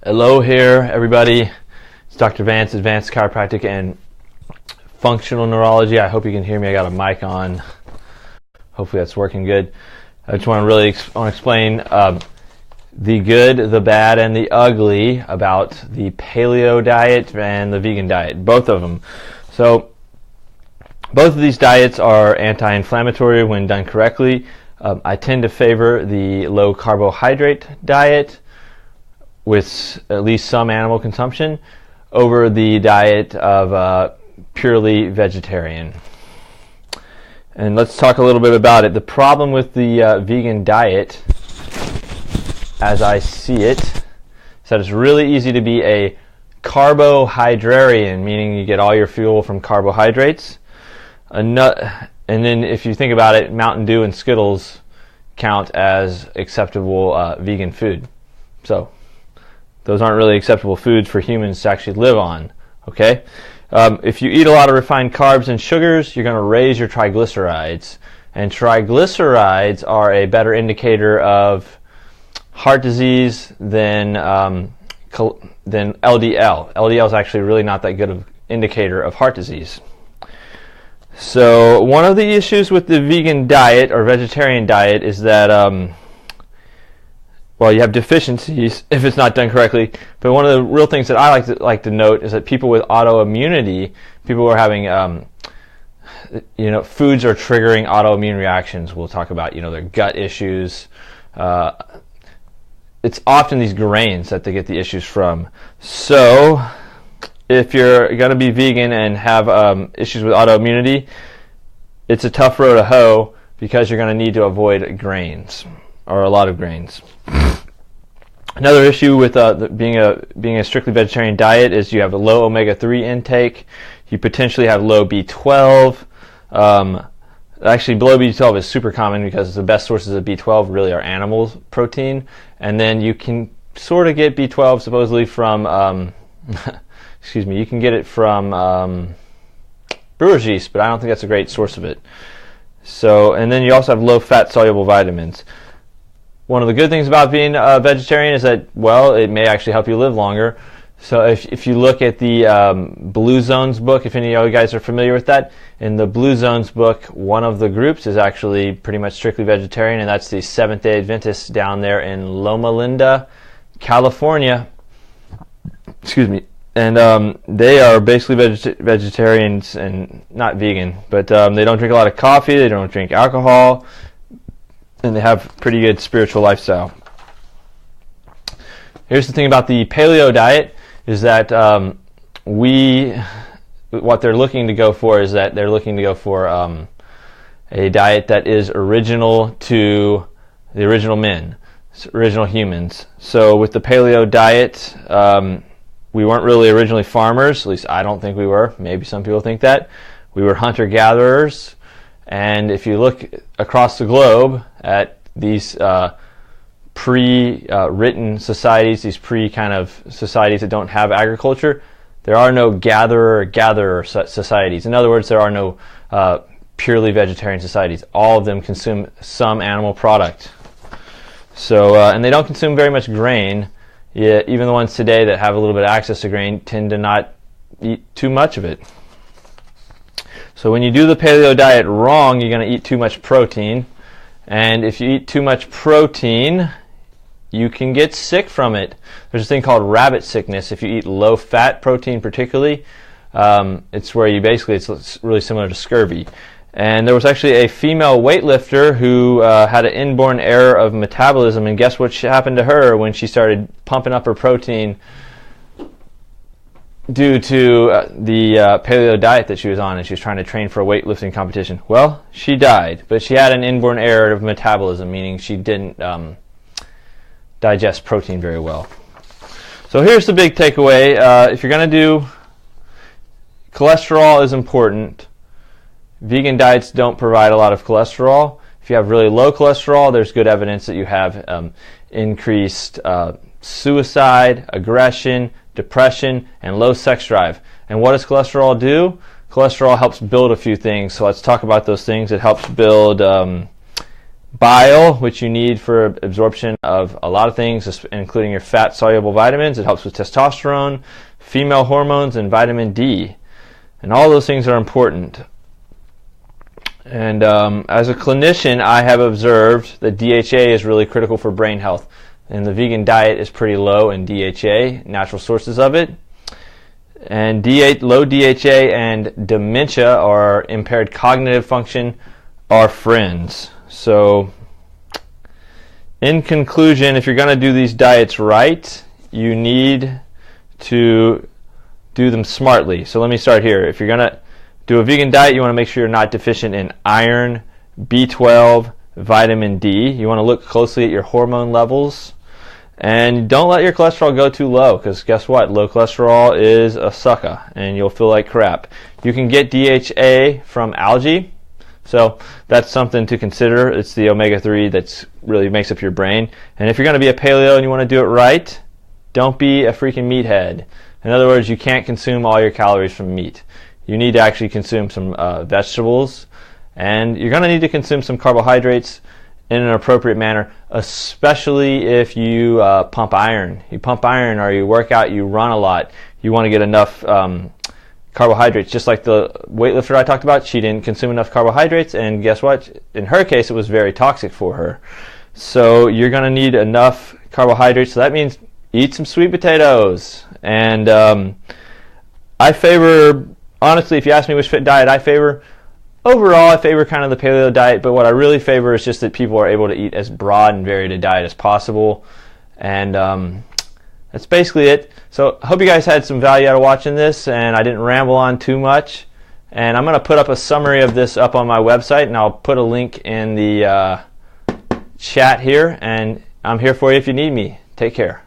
Hello here, everybody. It's Dr. Vance, Advanced Chiropractic and Functional Neurology. I hope you can hear me. I got a mic on. Hopefully that's working good. I just want to explain the good, the bad, and the ugly about the paleo diet and the vegan diet, both of them. So both of these diets are anti-inflammatory when done correctly. I tend to favor the low carbohydrate diet with at least some animal consumption over the diet of purely vegetarian. And let's talk a little bit about it. The problem with the vegan diet, as I see it, is that it's really easy to be a carbohydrarian, meaning you get all your fuel from carbohydrates. And then if you think about it, Mountain Dew and Skittles count as acceptable vegan food. So those aren't really acceptable foods for humans to actually live on. Okay? If you eat a lot of refined carbs and sugars, you're going to raise your triglycerides. And triglycerides are a better indicator of heart disease than LDL. LDL is actually really not that good of an indicator of heart disease. So one of the issues with the vegan diet or vegetarian diet is that you have deficiencies if it's not done correctly. But one of the real things that I like to note is that people with autoimmunity, people who are having foods are triggering autoimmune reactions. We'll talk about their gut issues. It's often these grains that they get the issues from. So if you're going to be vegan and have issues with autoimmunity, it's a tough row to hoe because you're going to need to avoid grains, or a lot of grains. Another issue with being a strictly vegetarian diet is you have a low omega-3 intake. You potentially have low B12. Actually, low B12 is super common because the best sources of B12 really are animal protein. And then you can sort of get B12 supposedly from you can get it from brewer's yeast, but I don't think that's a great source of it. So, and then you also have low-fat soluble vitamins. One of the good things about being a vegetarian is that, it may actually help you live longer. So if you look at the Blue Zones book, if any of you guys are familiar with that, in the Blue Zones book, one of the groups is actually pretty much strictly vegetarian, and that's the Seventh-day Adventists down there in Loma Linda, California. Excuse me. And they are basically vegetarians and not vegan, but they don't drink a lot of coffee, they don't drink alcohol, and they have pretty good spiritual lifestyle. Here's the thing about the paleo diet is that what they're looking to go for is that they're looking to go for a diet that is original to the original men, original humans. So with the paleo diet, we weren't really originally farmers, at least I don't think we were. Maybe some people think that. We were hunter-gatherers. And if you look across the globe at these pre-written societies, these pre-kind of societies that don't have agriculture, there are no gatherer societies. In other words, there are no purely vegetarian societies. All of them consume some animal product. So, and they don't consume very much grain. Yeah, even the ones today that have a little bit of access to grain tend to not eat too much of it. So when you do the paleo diet wrong, you're going to eat too much protein. And if you eat too much protein, you can get sick from it. There's a thing called rabbit sickness. If you eat low-fat protein particularly, it's where it's really similar to scurvy. And there was actually a female weightlifter who had an inborn error of metabolism, and guess what happened to her when she started pumping up her protein due to the paleo diet that she was on, and she was trying to train for a weightlifting competition? Well, she died, but she had an inborn error of metabolism, meaning she didn't digest protein very well. So here's the big takeaway. If you're going to do, cholesterol is important. Vegan diets don't provide a lot of cholesterol. If you have really low cholesterol, there's good evidence that you have increased suicide, aggression, depression, and low sex drive. And what does cholesterol do? Cholesterol helps build a few things. So let's talk about those things. It helps build bile, which you need for absorption of a lot of things, including your fat-soluble vitamins. It helps with testosterone, female hormones, and vitamin D. And all those things are important. And as a clinician, I have observed that DHA is really critical for brain health. And the vegan diet is pretty low in DHA, natural sources of it. And low DHA and dementia, or impaired cognitive function, are friends. So, in conclusion, if you're going to do these diets right, you need to do them smartly. So let me start here. If you're going to do a vegan diet, you want to make sure you're not deficient in iron, B12, vitamin D. You want to look closely at your hormone levels. And don't let your cholesterol go too low, because guess what? Low cholesterol is a sucker, and you'll feel like crap. You can get DHA from algae, so that's something to consider. It's the omega-3 that really makes up your brain. And if you're going to be a paleo and you want to do it right, don't be a freaking meathead. In other words, you can't consume all your calories from meat. You need to actually consume some vegetables, and you're going to need to consume some carbohydrates in an appropriate manner, especially if you pump iron. You pump iron, or you work out, you run a lot. You want to get enough carbohydrates. Just like the weightlifter I talked about, she didn't consume enough carbohydrates, and guess what? In her case, it was very toxic for her. So you're going to need enough carbohydrates. So that means eat some sweet potatoes. And I favor, honestly, if you ask me which diet I favor, overall, I favor kind of the paleo diet, but what I really favor is just that people are able to eat as broad and varied a diet as possible. And that's basically it. So I hope you guys had some value out of watching this, and I didn't ramble on too much. And I'm going to put up a summary of this up on my website, and I'll put a link in the chat here. And I'm here for you if you need me. Take care.